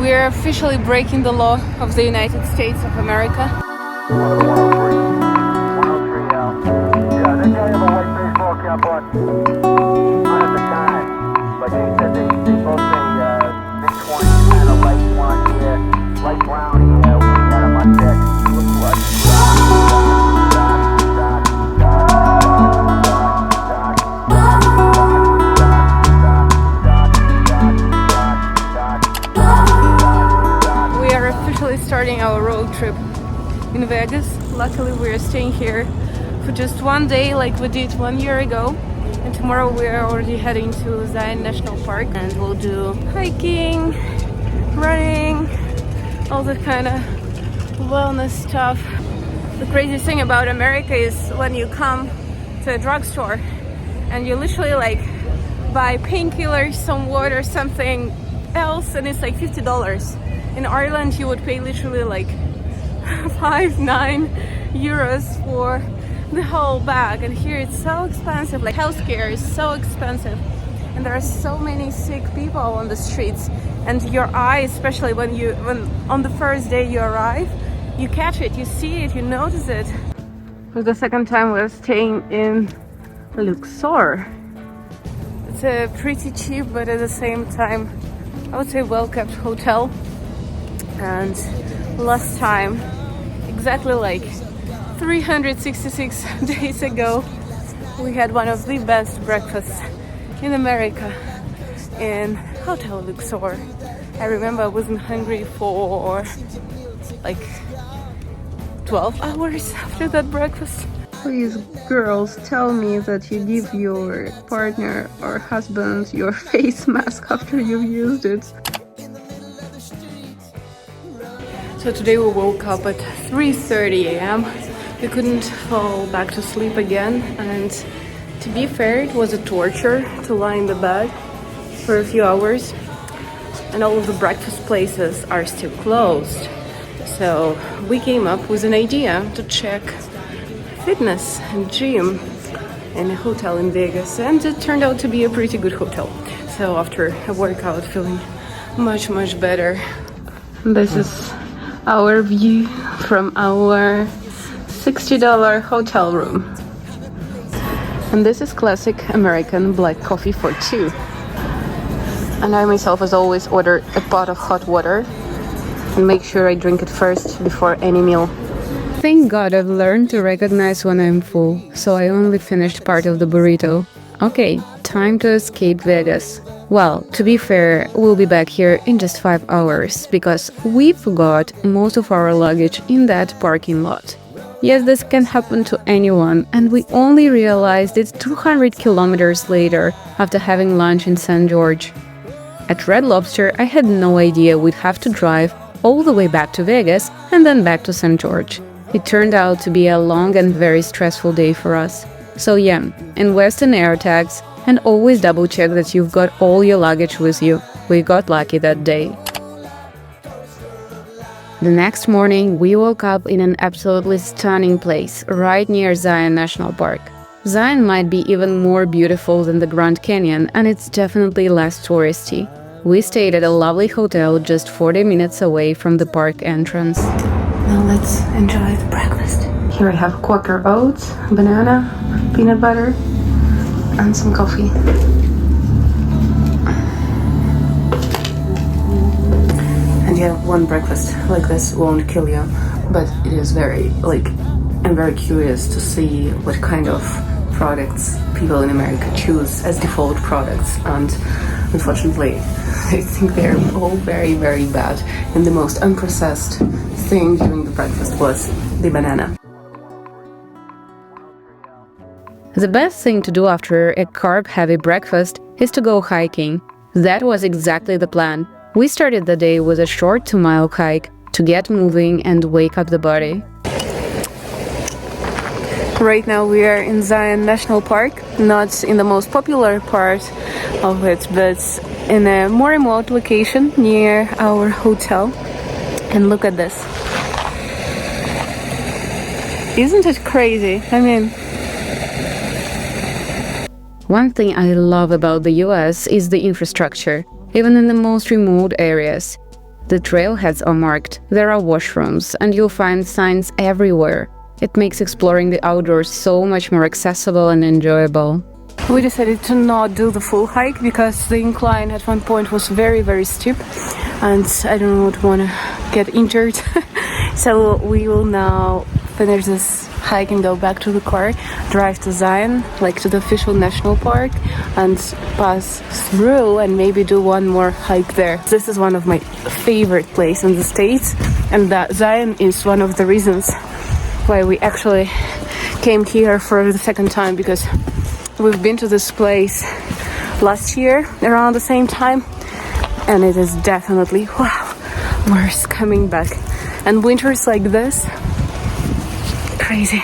We're officially breaking the law of the United States of America. Starting our road trip in Vegas. Luckily we are staying here for just one day like we did 1 year ago, and tomorrow we are already heading to Zion National Park, and we'll do hiking, running, all that kind of wellness stuff. The crazy thing about America is when you come to a drugstore and you literally like buy painkillers, some water, something else, and it's like $50. In Ireland, you would pay literally like 5-9 euros for the whole bag, and here it's so expensive. Like healthcare is so expensive, and there are so many sick people on the streets. And your eye, especially when on the first day you arrive, you catch it, you see it, you notice it. For the second time, we're staying in Luxor. It's a pretty cheap, but at the same time, I would say well-kept hotel. And last time, exactly like 366 days ago, we had one of the best breakfasts in America in Hotel Luxor. I remember I wasn't hungry for like 12 hours after that breakfast. Please, girls, tell me that you give your partner or husband your face mask after you've used it. So today we woke up at 3:30 a.m. We couldn't fall back to sleep again, and to be fair, it was a torture to lie in the bed for a few hours, and all of the breakfast places are still closed. So we came up with an idea to check fitness and gym in a hotel in Vegas, and it turned out to be a pretty good hotel. So after a workout, feeling much better. This is our view from our $60 hotel room. And this is classic American black coffee for two. And I myself, as always, order a pot of hot water and make sure I drink it first before any meal. Thank God I've learned to recognize when I'm full, so I only finished part of the burrito. Okay, time to escape Vegas. Well, to be fair, we'll be back here in just 5 hours, because we forgot most of our luggage in that parking lot. Yes, this can happen to anyone, and we only realized it 200 kilometers later after having lunch in St. George. At Red Lobster, I had no idea we'd have to drive all the way back to Vegas and then back to St. George. It turned out to be a long and very stressful day for us. So yeah, invest in AirTags and always double check that you've got all your luggage with you. We got lucky that day. The next morning, we woke up in an absolutely stunning place right near Zion National Park. Zion might be even more beautiful than the Grand Canyon, and it's definitely less touristy. We stayed at a lovely hotel just 40 minutes away from the park entrance. Now let's enjoy the breakfast. Here I have Quaker oats, banana, peanut butter, and some coffee. And yeah, one breakfast like this won't kill you, but it is very, I'm very curious to see what kind of products people in America choose as default products, and unfortunately I think they're all very bad, and the most unprocessed thing during the breakfast was the banana. The best thing to do after a carb-heavy breakfast is to go hiking. That was exactly the plan. We started the day with a short 2-mile hike to get moving and wake up the body. Right now we are in Zion National Park, not in the most popular part of it, but in a more remote location near our hotel. And look at this. Isn't it crazy? I mean, one thing I love about the US is the infrastructure, even in the most remote areas. The trailheads are marked, there are washrooms, and you'll find signs everywhere. It makes exploring the outdoors so much more accessible and enjoyable. We decided to not do the full hike because the incline at one point was very, very steep and I don't want to get injured. So we will now finish this hike and go back to the car, drive to Zion, like to the official national park, and pass through and maybe do one more hike there. This is one of my favorite places in the States, and that Zion is one of the reasons why we actually came here for the second time, because we've been to this place last year around the same time, and it is definitely worth coming back. And winters like this, crazy.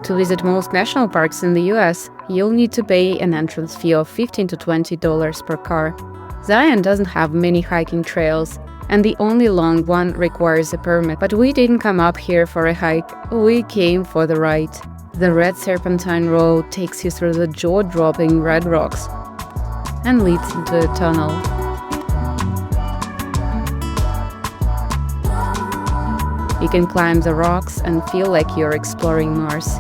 To visit most national parks in the US, you'll need to pay an entrance fee of $15 to $20 per car. Zion doesn't have many hiking trails, and the only long one requires a permit. But we didn't come up here for a hike, we came for the ride. The Red Serpentine Road takes you through the jaw-dropping red rocks and leads into a tunnel. You can climb the rocks and feel like you're exploring Mars.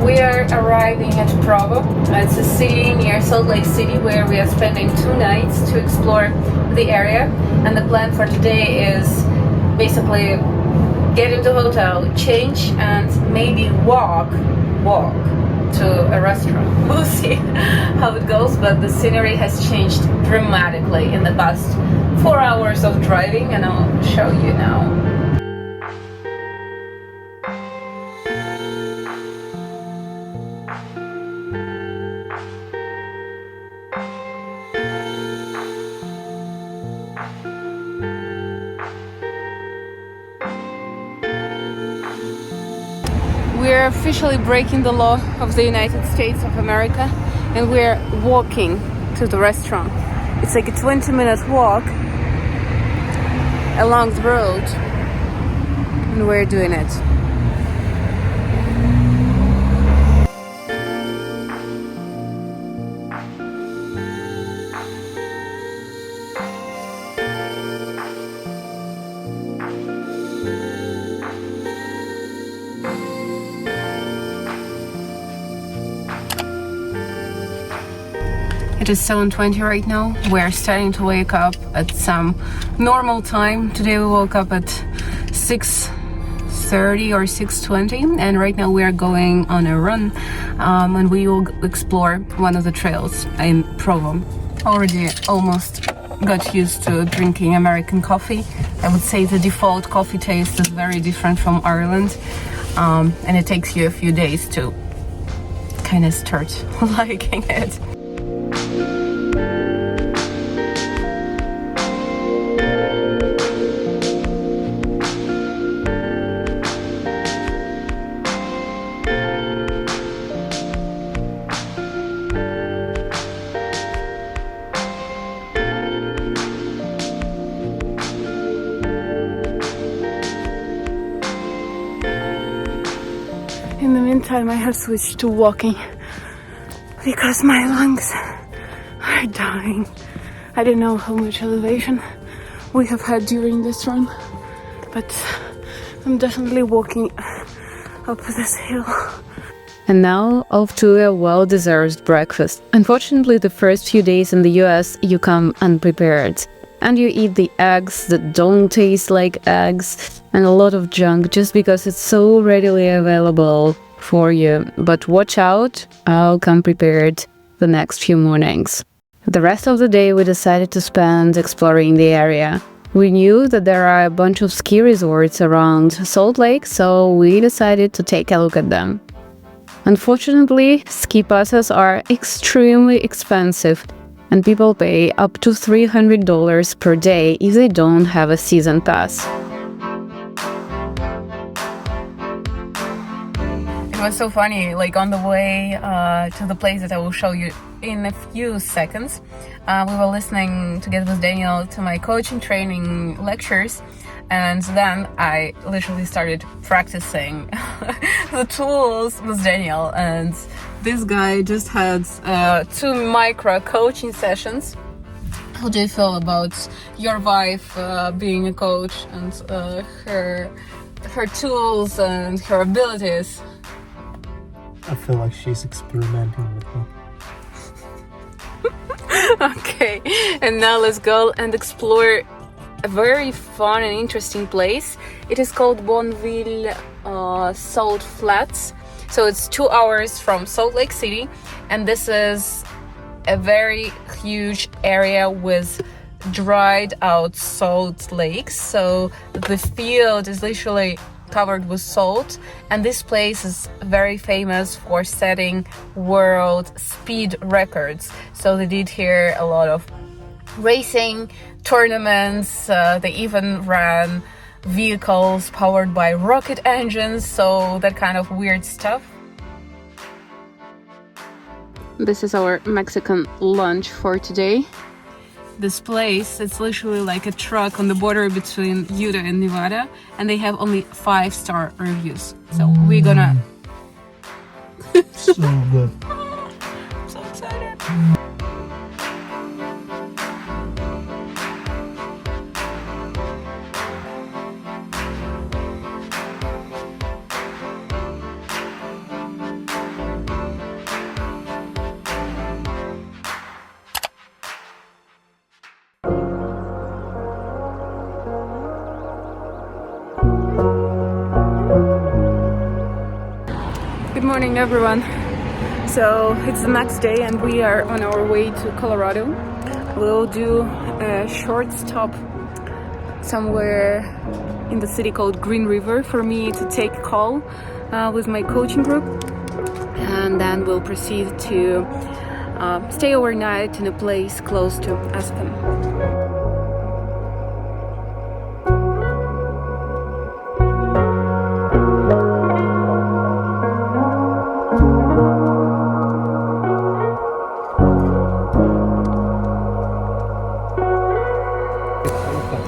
We are arriving at Provo. It's a city near Salt Lake City where we are spending 2 nights to explore the area. And the plan for today is basically get into a hotel, change, and maybe walk to a restaurant. We'll see how it goes, but the scenery has changed dramatically in the past 4 hours of driving, and I'll show you now. We're officially breaking the law of the United States of America, and we're walking to the restaurant. It's like a 20-minute walk along the road, and we're doing it. It is 7:20 right now. We're starting to wake up at some normal time. Today we woke up at 6:30 or 6:20, and right now we are going on a run, and we will explore one of the trails in Provo. Already almost got used to drinking American coffee. I would say the default coffee taste is very different from Ireland, and it takes you a few days to kind of start liking it. In the meantime, I have switched to walking because my lungs are dying. I don't know how much elevation we have had during this run, but I'm definitely walking up this hill. And now, off to a well-deserved breakfast. Unfortunately, the first few days in the US, you come unprepared. And you eat the eggs that don't taste like eggs, and a lot of junk just because it's so readily available for you. But watch out, I'll come prepared the next few mornings. The rest of the day we decided to spend exploring the area. We knew that there are a bunch of ski resorts around Salt Lake, so we decided to take a look at them. Unfortunately, ski passes are extremely expensive, and people pay up to $300 per day if they don't have a season pass. It was so funny, like on the way to the place that I will show you in a few seconds, we were listening together with Daniel to my coaching training lectures, and then I literally started practicing the tools with Daniel, and this guy just had 2 micro coaching sessions. How do you feel about your wife being a coach and her tools and her abilities? I feel like she's experimenting with me. Okay, and now let's go and explore a very fun and interesting place. It is called Bonneville Salt Flats. So it's 2 hours from Salt Lake City, and this is a very huge area with dried out salt lakes. So the field is literally covered with salt, and this place is very famous for setting world speed records. So they did here a lot of racing tournaments. They even ran vehicles powered by rocket engines, so that kind of weird stuff. This is our Mexican lunch for today. This place, it's literally like a truck on the border between Utah and Nevada, and they have only 5-star reviews. So we're gonna... So good. I'm so excited. Good morning, everyone. So it's the next day and we are on our way to Colorado. We'll do a short stop somewhere in the city called Green River for me to take a call with my coaching group, and then we'll proceed to stay overnight in a place close to Aspen.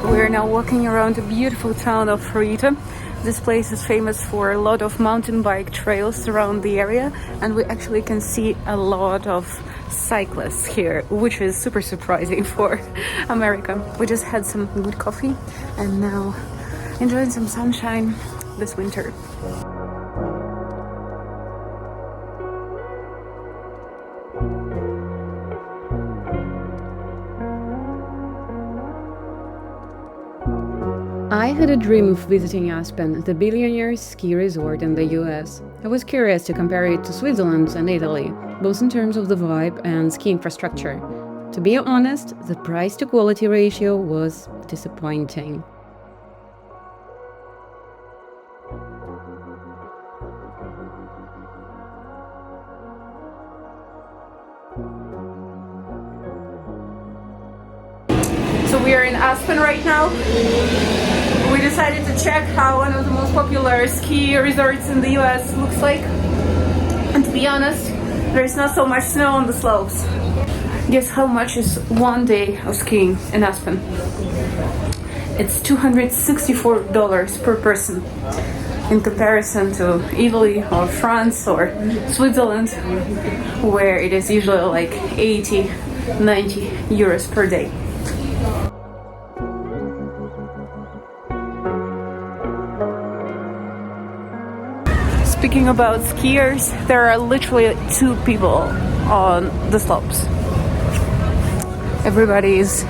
We're now walking around the beautiful town of Provo. This place is famous for a lot of mountain bike trails around the area, and we actually can see a lot of cyclists here, which is super surprising for America. We just had some good coffee and now enjoying some sunshine this winter. I had a dream of visiting Aspen, the billionaire's ski resort in the US. I was curious to compare it to Switzerland and Italy, both in terms of the vibe and ski infrastructure. To be honest, the price-to-quality ratio was disappointing. So we are in Aspen right now. We decided to check how one of the most popular ski resorts in the US looks like. And to be honest, there's not so much snow on the slopes. Guess how much is 1 day of skiing in Aspen? It's $264 per person. In comparison to Italy or France or Switzerland, where it is usually like 80, 90 euros per day. Speaking about skiers, there are literally 2 people on the slopes. Everybody is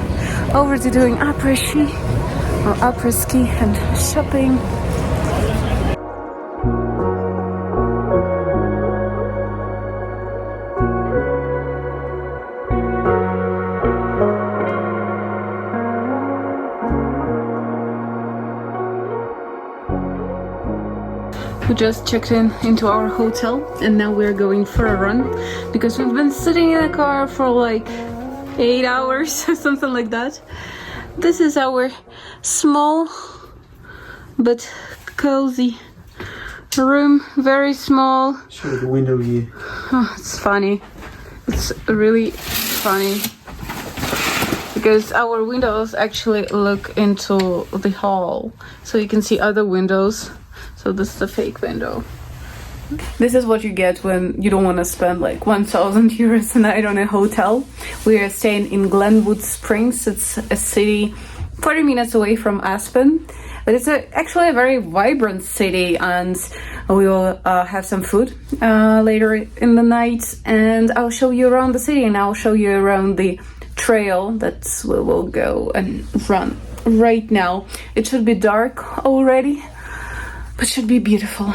over to doing après-ski or après-ski and shopping. We just checked into our hotel and now we're going for a run because we've been sitting in a car for like 8 hours, something like that. This is our small but cozy room, very small. Show the window view. Oh, it's funny. It's really funny because our windows actually look into the hall, so you can see other windows. So this is a fake window. This is what you get when you don't want to spend like 1,000 euros a night on a hotel. We are staying in Glenwood Springs. It's a city 40 minutes away from Aspen, but it's actually a very vibrant city, and we will have some food later in the night, and I'll show you around the city, and I'll show you around the trail that we will go and run right now. It should be dark already, but should be beautiful.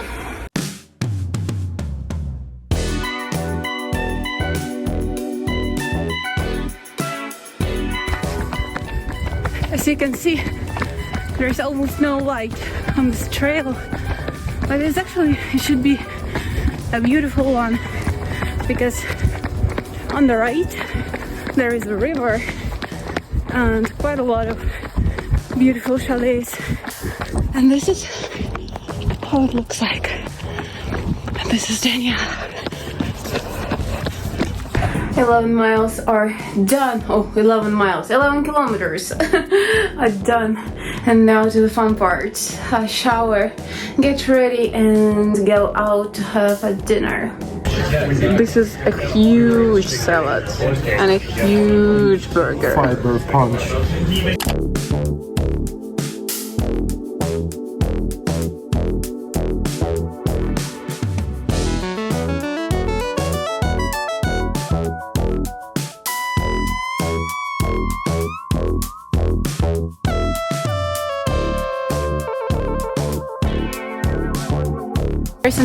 As you can see, there's almost no light on this trail, but it should be a beautiful one, because on the right there is a river and quite a lot of beautiful chalets, and this is how it looks like. And this is Daniel. 11 miles are done. 11 kilometers are done. And now to the fun part. Shower, get ready, and go out to have a dinner. This is a huge salad and a huge burger. Fiber punch.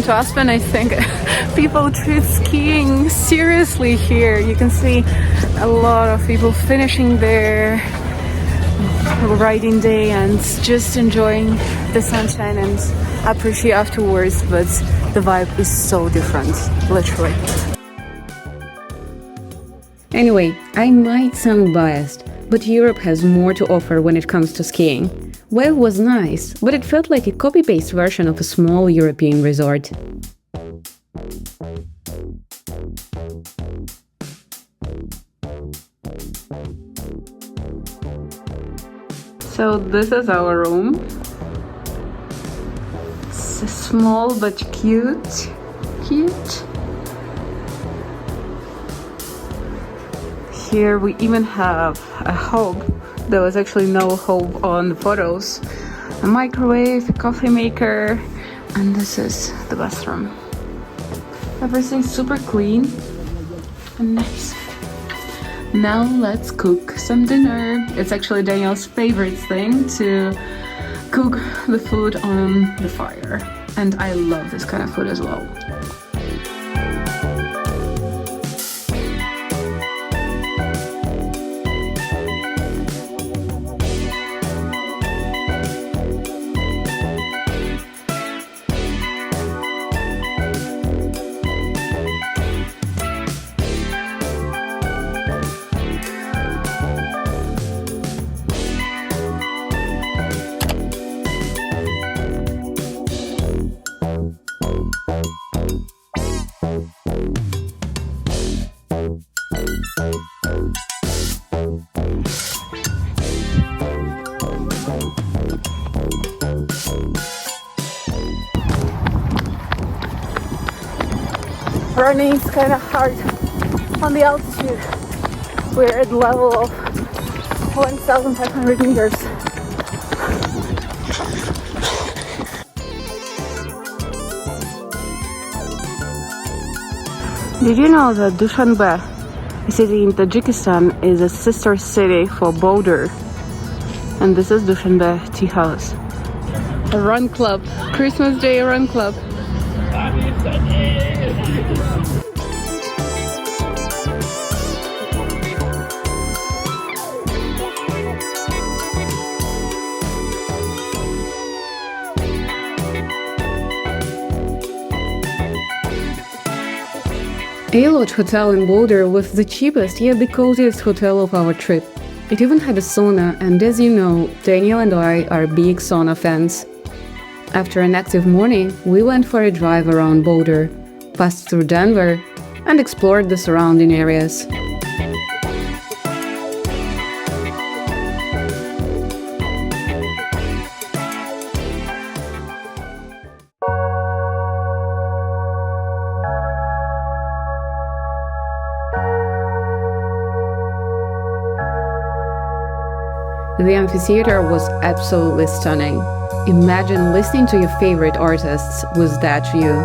To Aspen, I think people treat skiing seriously here. You can see a lot of people finishing their riding day and just enjoying the sunshine and appreciate afterwards, but the vibe is so different, literally. Anyway, I might sound biased, but Europe has more to offer when it comes to skiing. Well, was nice, but it felt like a copy-paste version of a small European resort. So this is our room. It's small but cute. Here we even have a hob. There was actually no hob on the photos. A microwave, a coffee maker, and this is the bathroom. Everything's super clean and nice. Now let's cook some dinner. It's actually Daniel's favorite thing to cook the food on the fire. And I love this kind of food as well. Running is kind of hard on the altitude. We're at the level of 1,500 meters. Did you know that Dushanbe, a city in Tajikistan, is a sister city for Boulder? And this is Dushanbe Tea House. A run club, Christmas Day run club. A Lodge Hotel in Boulder was the cheapest yet the coziest hotel of our trip. It even had a sauna, and as you know, Daniel and I are big sauna fans. After an active morning, we went for a drive around Boulder, passed through Denver, and explored the surrounding areas. The amphitheater was absolutely stunning. Imagine listening to your favorite artists with that view.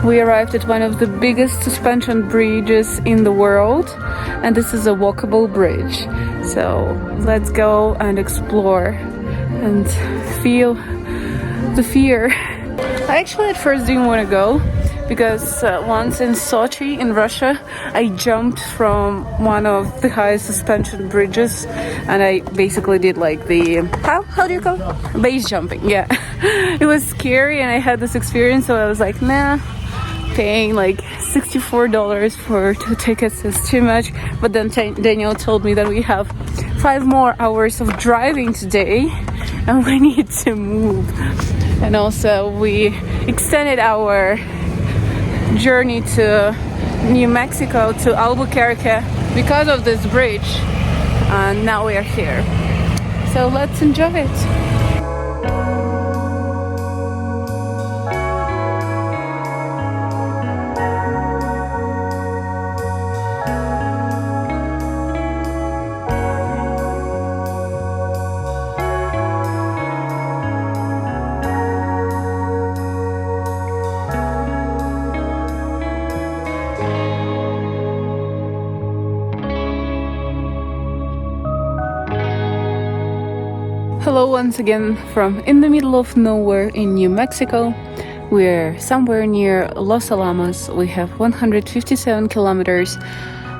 We arrived at one of the biggest suspension bridges in the world, and this is a walkable bridge. So let's go and explore and feel the fear. I actually at first didn't want to go because once in Sochi in Russia I jumped from one of the highest suspension bridges, and I basically did like the how do you call it? Base jumping. Yeah. It was scary and I had this experience, so I was like, nah, paying like $64 for 2 tickets is too much. But then Daniel told me that we have 5 more hours of driving today and we need to move. And also we extended our journey to New Mexico, to Albuquerque, because of this bridge, and now we are here. So let's enjoy it. Hello once again from in the middle of nowhere in New Mexico. We're somewhere near Los Alamos. We have 157 kilometers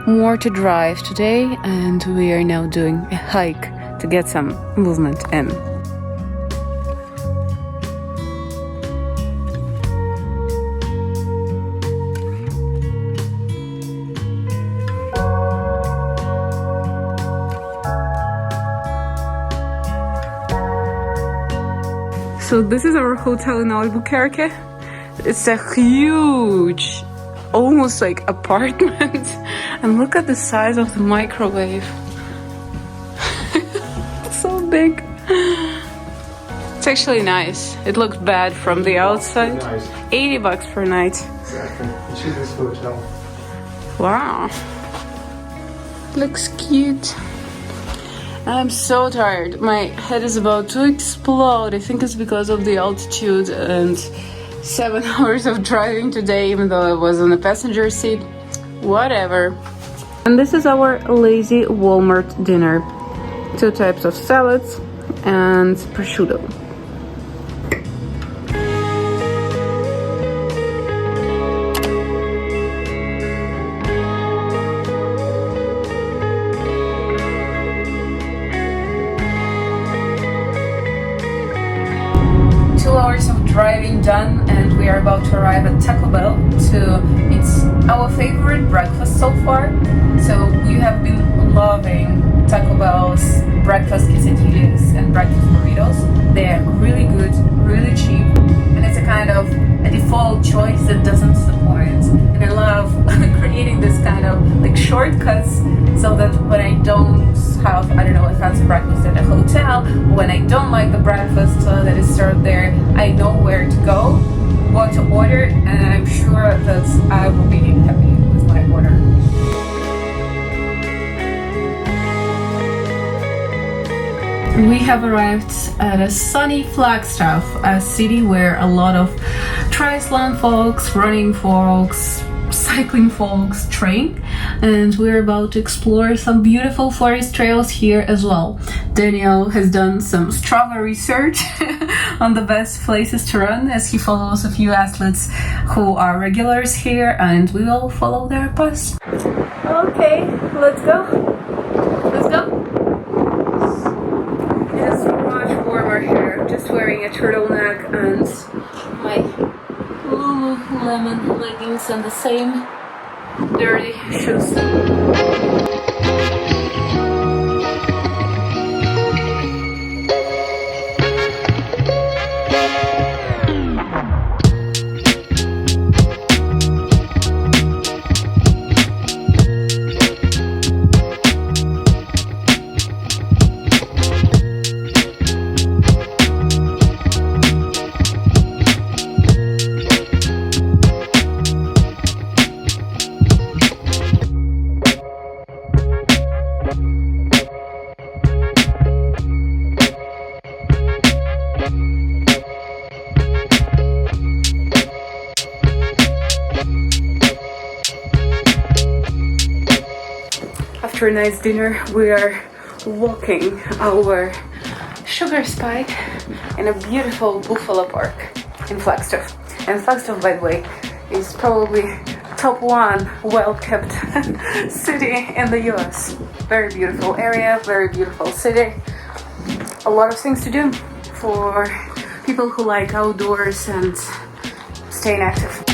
more to drive today, and we are now doing a hike to get some movement in. So this is our hotel in Albuquerque. It's a huge, almost like apartment. And look at the size of the microwave. It's so big. It's actually nice. It looks bad from the outside. Nice. $80 per night. Exactly. The cheapest hotel. Wow. Looks cute. I'm so tired. My head is about to explode. I think it's because of the altitude and 7 hours of driving today, even though I was on the passenger seat. Whatever. And this is our lazy Walmart dinner. 2 types of salads and prosciutto. Driving done, and we are about to arrive at Taco Bell. It's our favorite breakfast so far. So we have been loving Taco Bell's breakfast quesadillas and breakfast burritos. They're really good, really cheap, and it's a kind of a default choice that doesn't disappoint. And I love creating this kind of like shortcuts so that when I don't have, I don't know, a fancy breakfast at a hotel, when I don't like the breakfast that is served there, I know where to go, what to order, and I'm sure that I will be happy with my order. We have arrived at a sunny Flagstaff, a city where a lot of triathlon folks, running folks, cycling folks train, and we're about to explore some beautiful forest trails here as well. Daniel has done some Strava research on the best places to run, as he follows a few athletes who are regulars here, and we will follow their paths. Okay, let's go. Let's go. It's much warmer here. I'm just wearing a turtleneck and my Lululemon leggings and the same dirty shoes. After a nice dinner, we are walking our sugar spike in a beautiful buffalo park in Flagstaff. And Flagstaff, by the way, is probably top one well-kept city in the US. Very beautiful area, very beautiful city. A lot of things to do for people who like outdoors and staying active.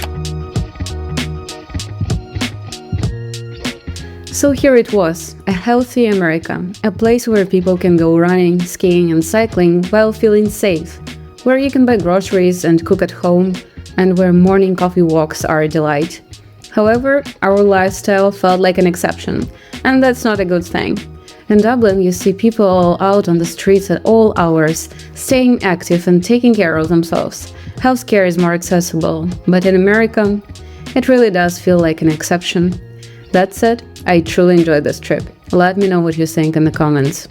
So here it was, a healthy America, a place where people can go running, skiing and cycling while feeling safe, where you can buy groceries and cook at home, and where morning coffee walks are a delight. However, our lifestyle felt like an exception, and that's not a good thing. In Dublin, you see people out on the streets at all hours, staying active and taking care of themselves. Healthcare is more accessible, but in America, it really does feel like an exception. That said, I truly enjoyed this trip. Let me know what you think in the comments.